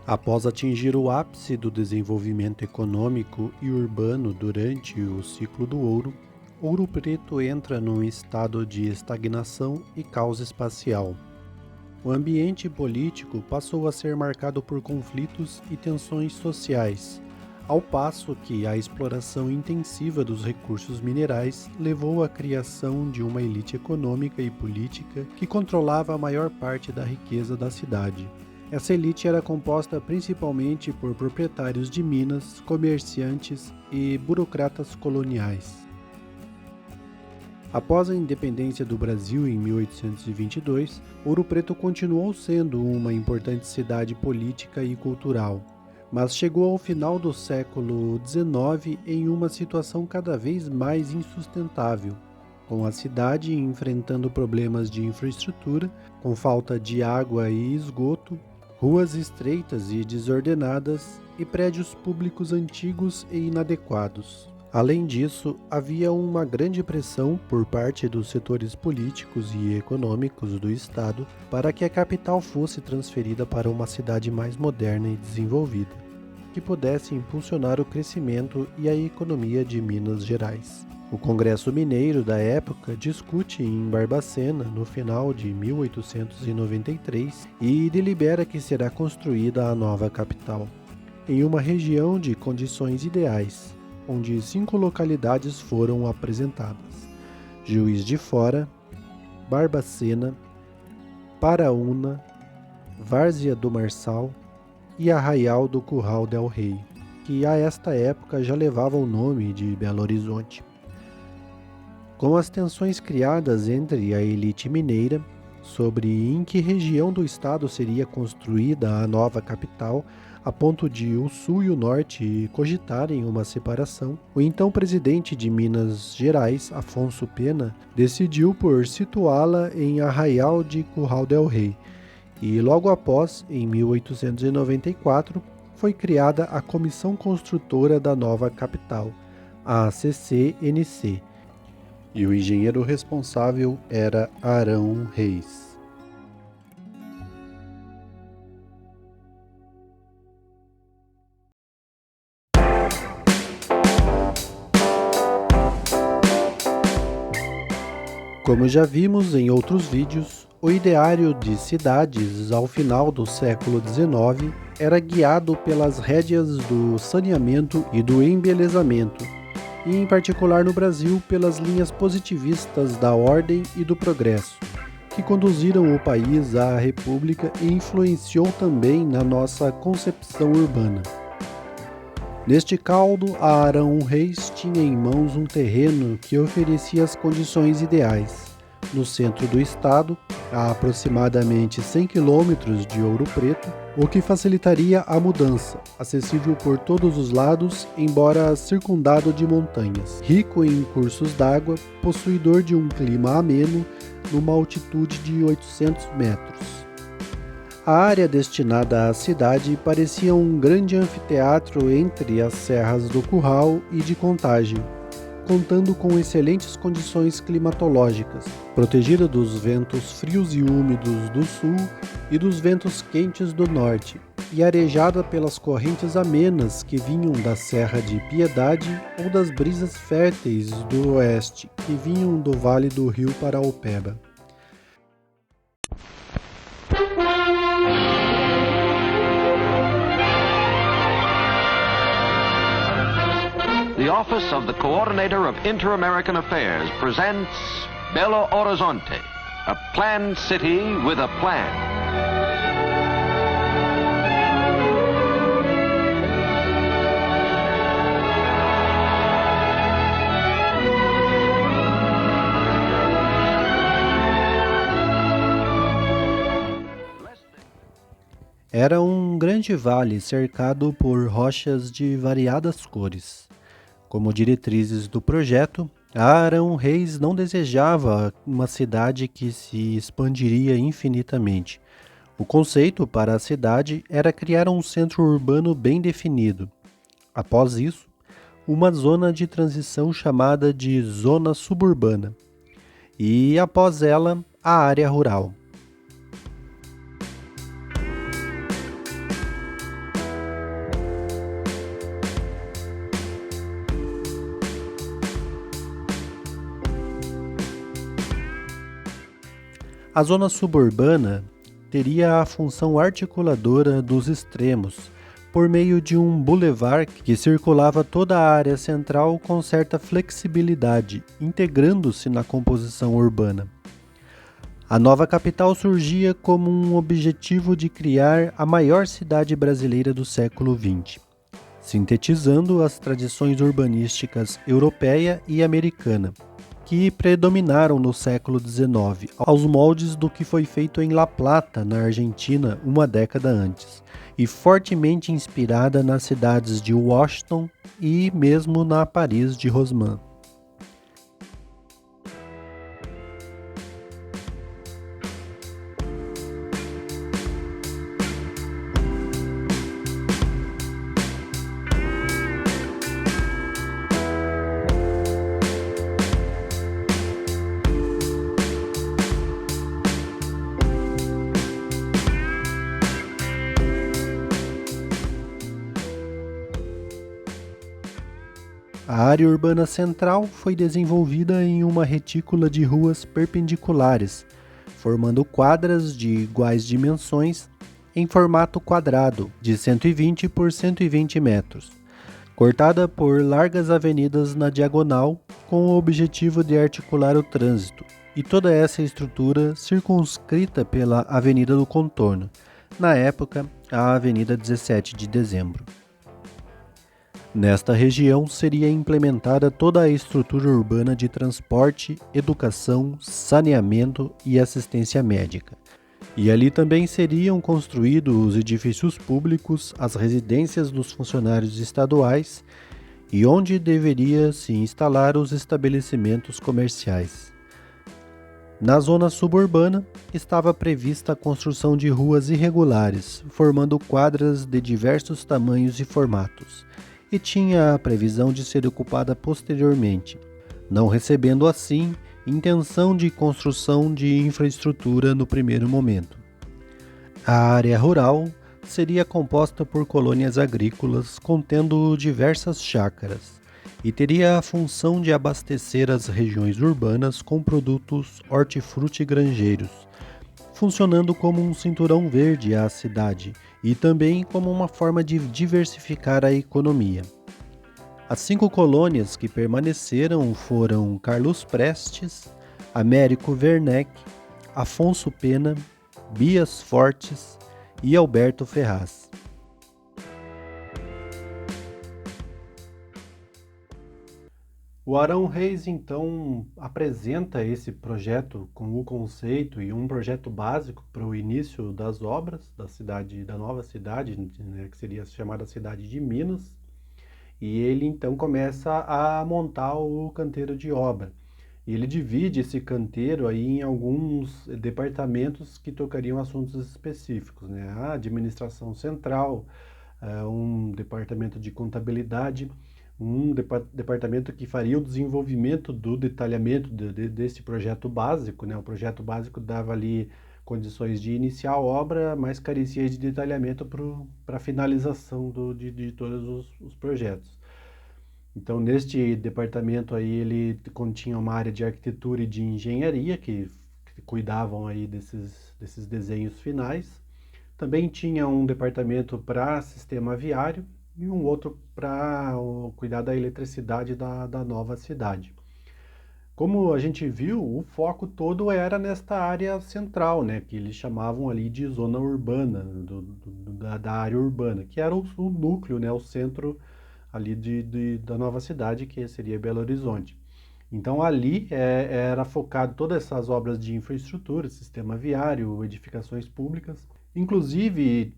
Após atingir o ápice do desenvolvimento econômico e urbano durante o ciclo do ouro, Ouro Preto entra num estado de estagnação e caos espacial. O ambiente político passou a ser marcado por conflitos e tensões sociais, ao passo que a exploração intensiva dos recursos minerais levou à criação de uma elite econômica e política que controlava a maior parte da riqueza da cidade. Essa elite era composta principalmente por proprietários de minas, comerciantes e burocratas coloniais. Após a independência do Brasil em 1822, Ouro Preto continuou sendo uma importante cidade política e cultural, mas chegou ao final do século XIX em uma situação cada vez mais insustentável, com a cidade enfrentando problemas de infraestrutura, com falta de água e esgoto, ruas estreitas e desordenadas e prédios públicos antigos e inadequados. Além disso, havia uma grande pressão por parte dos setores políticos e econômicos do Estado para que a capital fosse transferida para uma cidade mais moderna e desenvolvida, que pudesse impulsionar o crescimento e a economia de Minas Gerais. O Congresso Mineiro da época discute em Barbacena, no final de 1893, e delibera que será construída a nova capital, em uma região de condições ideais, onde 5 localidades foram apresentadas: Juiz de Fora, Barbacena, Paraúna, Várzea do Marçal e Arraial do Curral del Rei, que a esta época já levava o nome de Belo Horizonte. Com as tensões criadas entre a elite mineira sobre em que região do estado seria construída a nova capital, a ponto de o sul e o norte cogitarem uma separação, o então presidente de Minas Gerais, Afonso Pena, decidiu por situá-la em Arraial de Curral del Rei, e logo após, em 1894, foi criada a Comissão Construtora da Nova Capital, a CCNC, e o engenheiro responsável era Arão Reis. Como já vimos em outros vídeos, o ideário de cidades ao final do século XIX era guiado pelas rédeas do saneamento e do embelezamento, e em particular no Brasil pelas linhas positivistas da ordem e do progresso, que conduziram o país à república e influenciou também na nossa concepção urbana. Neste caldo, a Arão Reis tinha em mãos um terreno que oferecia as condições ideais. No centro do estado, a aproximadamente 100 quilômetros de Ouro Preto, o que facilitaria a mudança, acessível por todos os lados, embora circundado de montanhas, rico em cursos d'água, possuidor de um clima ameno, numa altitude de 800 metros. A área destinada à cidade parecia um grande anfiteatro entre as serras do Curral e de Contagem, contando com excelentes condições climatológicas, protegida dos ventos frios e úmidos do sul e dos ventos quentes do norte, e arejada pelas correntes amenas que vinham da Serra de Piedade ou das brisas férteis do oeste, que vinham do Vale do Rio Paraopeba. The Office of the Coordinator of Inter-American Affairs presents Belo Horizonte, a planned city with a plan. Era um grande vale cercado por rochas de variadas cores. Como diretrizes do projeto, Arão Reis não desejava uma cidade que se expandiria infinitamente. O conceito para a cidade era criar um centro urbano bem definido. Após isso, uma zona de transição chamada de zona suburbana. E após ela, a área rural. A zona suburbana teria a função articuladora dos extremos, por meio de um bulevar que circulava toda a área central com certa flexibilidade, integrando-se na composição urbana. A nova capital surgia como um objetivo de criar a maior cidade brasileira do século XX, sintetizando as tradições urbanísticas europeia e americana, que predominaram no século XIX, aos moldes do que foi feito em La Plata, na Argentina, uma década antes, e fortemente inspirada nas cidades de Washington e mesmo na Paris de Haussmann. A área urbana central foi desenvolvida em uma retícula de ruas perpendiculares, formando quadras de iguais dimensões em formato quadrado, de 120 por 120 metros, cortada por largas avenidas na diagonal com o objetivo de articular o trânsito, e toda essa estrutura circunscrita pela Avenida do Contorno, na época a Avenida 17 de Dezembro. Nesta região seria implementada toda a estrutura urbana de transporte, educação, saneamento e assistência médica. E ali também seriam construídos os edifícios públicos, as residências dos funcionários estaduais e onde deveria se instalar os estabelecimentos comerciais. Na zona suburbana estava prevista a construção de ruas irregulares, formando quadras de diversos tamanhos e formatos, e tinha a previsão de ser ocupada posteriormente, não recebendo assim intenção de construção de infraestrutura no primeiro momento. A área rural seria composta por colônias agrícolas contendo diversas chácaras e teria a função de abastecer as regiões urbanas com produtos hortifrutigranjeiros, funcionando como um cinturão verde à cidade e também como uma forma de diversificar a economia. As 5 colônias que permaneceram foram Carlos Prestes, Américo Werneck, Afonso Pena, Bias Fortes e Alberto Ferraz. O Arão Reis, então, apresenta esse projeto com o conceito e um projeto básico para o início das obras da nova cidade, né, que seria chamada Cidade de Minas, e ele então começa a montar o canteiro de obra. E ele divide esse canteiro aí em alguns departamentos que tocariam assuntos específicos, né? A administração central, um departamento de contabilidade, um departamento que faria o desenvolvimento do detalhamento desse projeto básico, né? O projeto básico dava ali condições de iniciar a obra, mas carecia de detalhamento para a finalização de todos os projetos. Então, neste departamento aí, ele continha uma área de arquitetura e de engenharia que cuidavam aí desses desenhos finais. Também tinha um departamento para sistema viário e um outro para cuidar da eletricidade da nova cidade. Como a gente viu, o foco todo era nesta área central, né, que eles chamavam ali de zona urbana, da área urbana, que era o núcleo, né, o centro ali da nova cidade, que seria Belo Horizonte. Então ali era focado todas essas obras de infraestrutura, sistema viário, edificações públicas. Inclusive,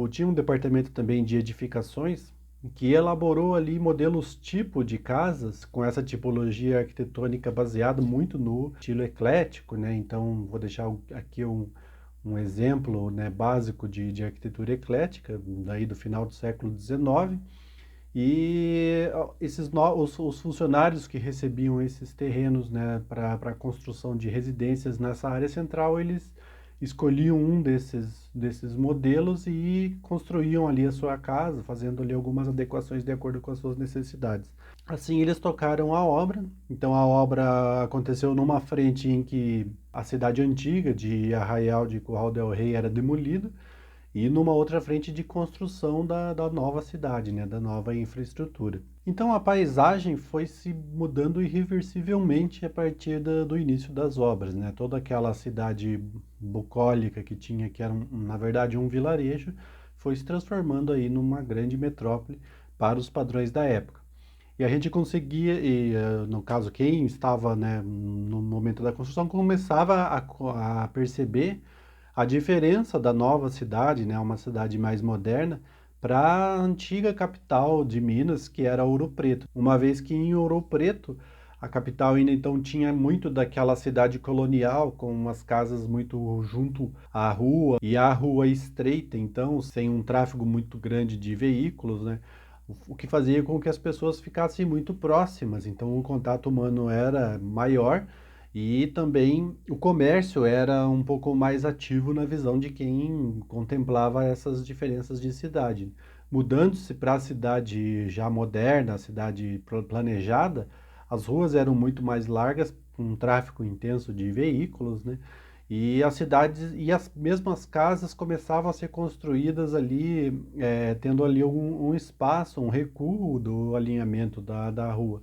tinha um departamento também de edificações que elaborou ali modelos tipo de casas com essa tipologia arquitetônica baseada muito no estilo eclético, né? Então, vou deixar aqui um exemplo, né, básico de arquitetura eclética, daí do final do século XIX. E os funcionários que recebiam esses terrenos, né, para a construção de residências nessa área central, eles escolhiam um desses modelos e construíam ali a sua casa, fazendo ali algumas adequações de acordo com as suas necessidades. Assim eles tocaram a obra. Então a obra aconteceu numa frente em que A cidade antiga de Arraial de Curral del Rey era demolida e numa outra frente de construção da nova cidade, né, da nova infraestrutura. Então a paisagem foi se mudando irreversivelmente a partir do início das obras, né? Toda aquela cidade bucólica que tinha, que era na verdade um vilarejo, foi se transformando aí numa grande metrópole para os padrões da época. E a gente conseguia, no caso quem estava, né, no momento da construção, começava a perceber a diferença da nova cidade, né, uma cidade mais moderna, para a antiga capital de Minas, que era Ouro Preto. Uma vez que em Ouro Preto, a capital ainda então tinha muito daquela cidade colonial, com umas casas muito junto à rua, e a rua estreita, então, sem um tráfego muito grande de veículos, né? O que fazia com que as pessoas ficassem muito próximas, então o contato humano era maior e também o comércio era um pouco mais ativo na visão de quem contemplava essas diferenças de cidade. Mudando-se para a cidade já moderna, a cidade planejada, as ruas eram muito mais largas, com um tráfego intenso de veículos, né? E as cidades e as mesmas casas começavam a ser construídas ali, tendo ali um espaço, um recuo do alinhamento da rua.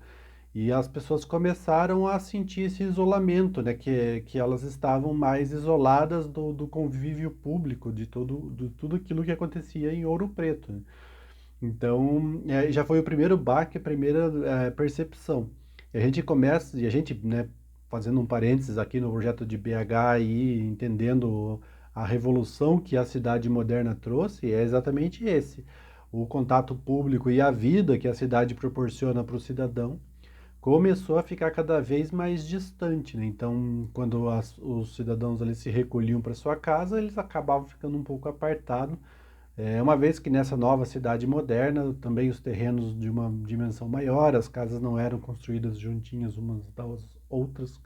E as pessoas começaram a sentir esse isolamento, né? Que elas estavam mais isoladas do convívio público, de tudo aquilo que acontecia em Ouro Preto, né? Então, já foi o primeiro baque, a primeira percepção. E a gente começa, e a gente, né, fazendo um parênteses aqui no projeto de BH e entendendo a revolução que a cidade moderna trouxe, é exatamente esse. O contato público e a vida que a cidade proporciona para o cidadão começou a ficar cada vez mais distante, né? Então, quando os cidadãos ali se recolhiam para sua casa, eles acabavam ficando um pouco apartados, uma vez que nessa nova cidade moderna, também os terrenos de uma dimensão maior, as casas não eram construídas juntinhas umas das outras,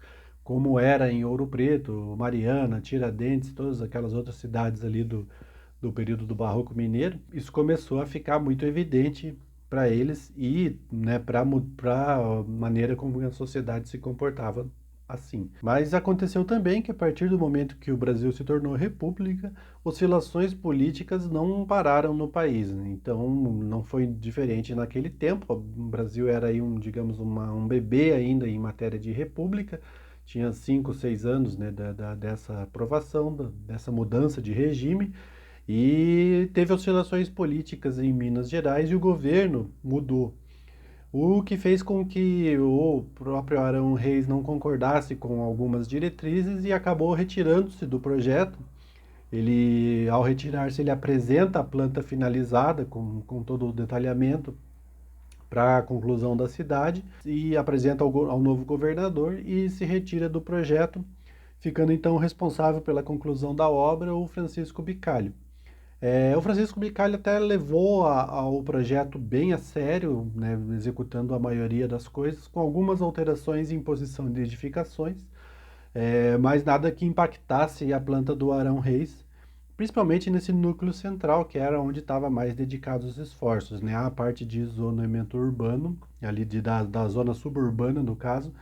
como era em Ouro Preto, Mariana, Tiradentes, todas aquelas outras cidades ali do período do Barroco Mineiro. Isso começou a ficar muito evidente para eles e, né, para a maneira como a sociedade se comportava assim. Mas aconteceu também que a partir do momento que o Brasil se tornou república, oscilações políticas não pararam no país, né? Então não foi diferente naquele tempo. O Brasil era aí digamos, um bebê ainda em matéria de república, tinha 5, 6 anos, né, dessa aprovação, dessa mudança de regime, e teve oscilações políticas em Minas Gerais e o governo mudou. O que fez com que o próprio Arão Reis não concordasse com algumas diretrizes e acabou retirando-se do projeto. Ele, ao retirar-se, ele apresenta a planta finalizada com todo o detalhamento para a conclusão da cidade e apresenta ao novo governador e se retira do projeto, ficando então responsável pela conclusão da obra o Francisco Bicalho. O Francisco Bicalho até levou o projeto bem a sério, né, executando a maioria das coisas, com algumas alterações em posição de edificações, mas nada que impactasse a planta do Arão Reis, principalmente nesse núcleo central, que era onde estava mais dedicado os esforços, né? A parte de zoneamento urbano, ali da zona suburbana, no caso,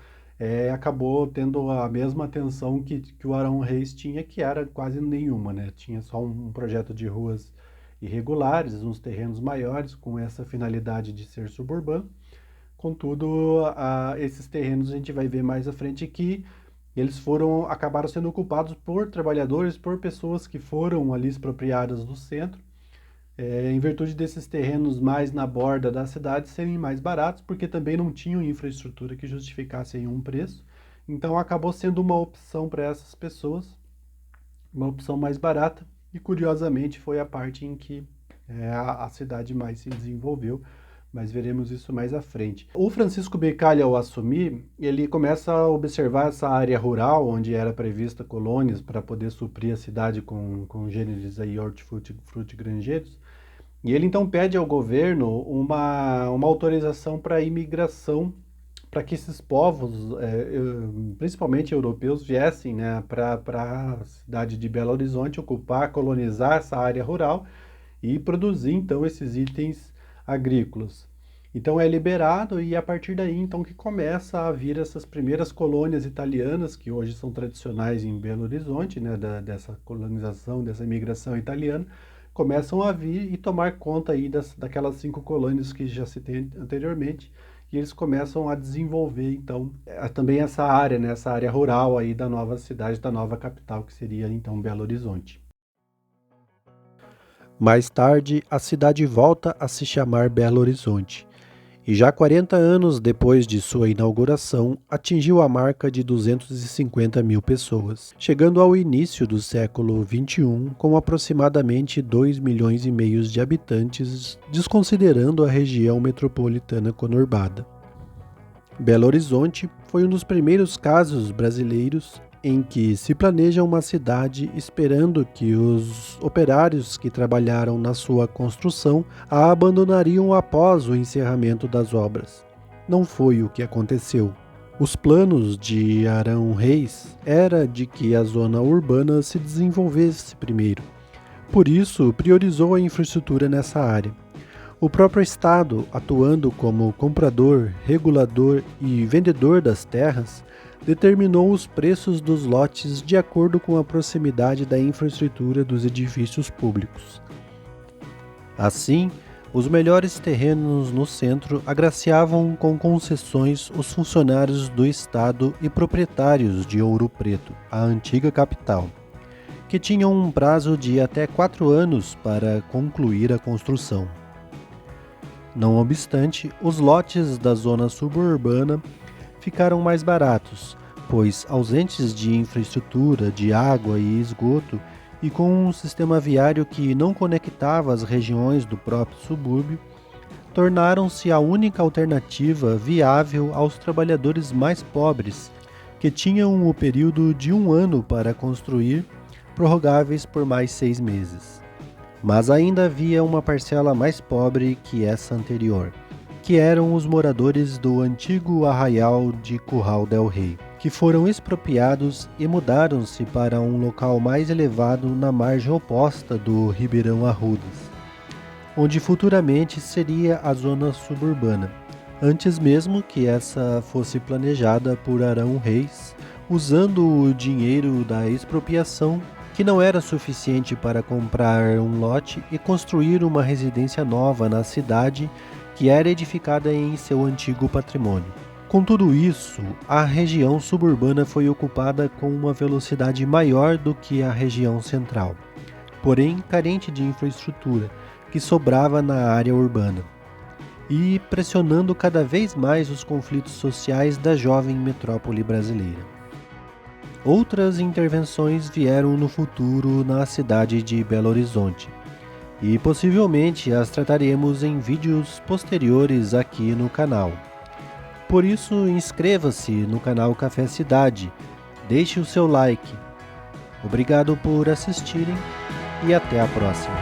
acabou tendo a mesma atenção que o Arão Reis tinha, que era quase nenhuma, né? Tinha só um projeto de ruas irregulares, uns terrenos maiores, com essa finalidade de ser suburbano. Contudo, esses terrenos a gente vai ver mais à frente que eles acabaram sendo ocupados por trabalhadores, por pessoas que foram ali expropriadas do centro, em virtude desses terrenos mais na borda da cidade serem mais baratos, porque também não tinham infraestrutura que justificasse um preço. Então acabou sendo uma opção para essas pessoas, uma opção mais barata, e curiosamente foi a parte em que a cidade mais se desenvolveu, mas veremos isso mais à frente. O Francisco Bicalho, ao assumir, ele começa a observar essa área rural, onde era prevista colônias para poder suprir a cidade com gêneros aí hortifrutigranjeiros, e ele então pede ao governo uma autorização para a imigração, para que esses povos, principalmente europeus, viessem, né, para a cidade de Belo Horizonte, ocupar, colonizar essa área rural e produzir então esses itens agrícolas. Então é liberado e a partir daí então que começa a vir essas primeiras colônias italianas que hoje são tradicionais em Belo Horizonte, né, dessa colonização, dessa imigração italiana, começam a vir e tomar conta aí daquelas 5 colônias que já citei anteriormente, e eles começam a desenvolver então também essa área, né, essa área rural aí da nova cidade, da nova capital que seria então Belo Horizonte. Mais tarde, a cidade volta a se chamar Belo Horizonte. E já 40 anos depois de sua inauguração, atingiu a marca de 250 mil pessoas, chegando ao início do século XXI com aproximadamente 2,5 milhões de habitantes, desconsiderando a região metropolitana conurbada. Belo Horizonte foi um dos primeiros casos brasileiros em que se planeja uma cidade esperando que os operários que trabalharam na sua construção a abandonariam após o encerramento das obras. Não foi o que aconteceu. Os planos de Arão Reis era de que a zona urbana se desenvolvesse primeiro. Por isso, priorizou a infraestrutura nessa área. O próprio Estado, atuando como comprador, regulador e vendedor das terras, determinou os preços dos lotes de acordo com a proximidade da infraestrutura dos edifícios públicos. Assim, os melhores terrenos no centro agraciavam com concessões os funcionários do Estado e proprietários de Ouro Preto, a antiga capital, que tinham um prazo de até 4 anos para concluir a construção. Não obstante, os lotes da zona suburbana ficaram mais baratos, pois ausentes de infraestrutura, de água e esgoto, e com um sistema viário que não conectava as regiões do próprio subúrbio, tornaram-se a única alternativa viável aos trabalhadores mais pobres, que tinham o período de 1 ano para construir, prorrogáveis por mais 6 meses. Mas ainda havia uma parcela mais pobre que essa anterior, que eram os moradores do antigo arraial de Curral del Rei, que foram expropriados e mudaram-se para um local mais elevado na margem oposta do Ribeirão Arrudas, onde futuramente seria a zona suburbana, antes mesmo que essa fosse planejada por Arão Reis, usando o dinheiro da expropriação, que não era suficiente para comprar um lote e construir uma residência nova na cidade que era edificada em seu antigo patrimônio. Com tudo isso, a região suburbana foi ocupada com uma velocidade maior do que a região central, porém carente de infraestrutura, que sobrava na área urbana, e pressionando cada vez mais os conflitos sociais da jovem metrópole brasileira. Outras intervenções vieram no futuro na cidade de Belo Horizonte, e possivelmente as trataremos em vídeos posteriores aqui no canal. Por isso, inscreva-se no canal Café Cidade, deixe o seu like. Obrigado por assistirem e até a próxima.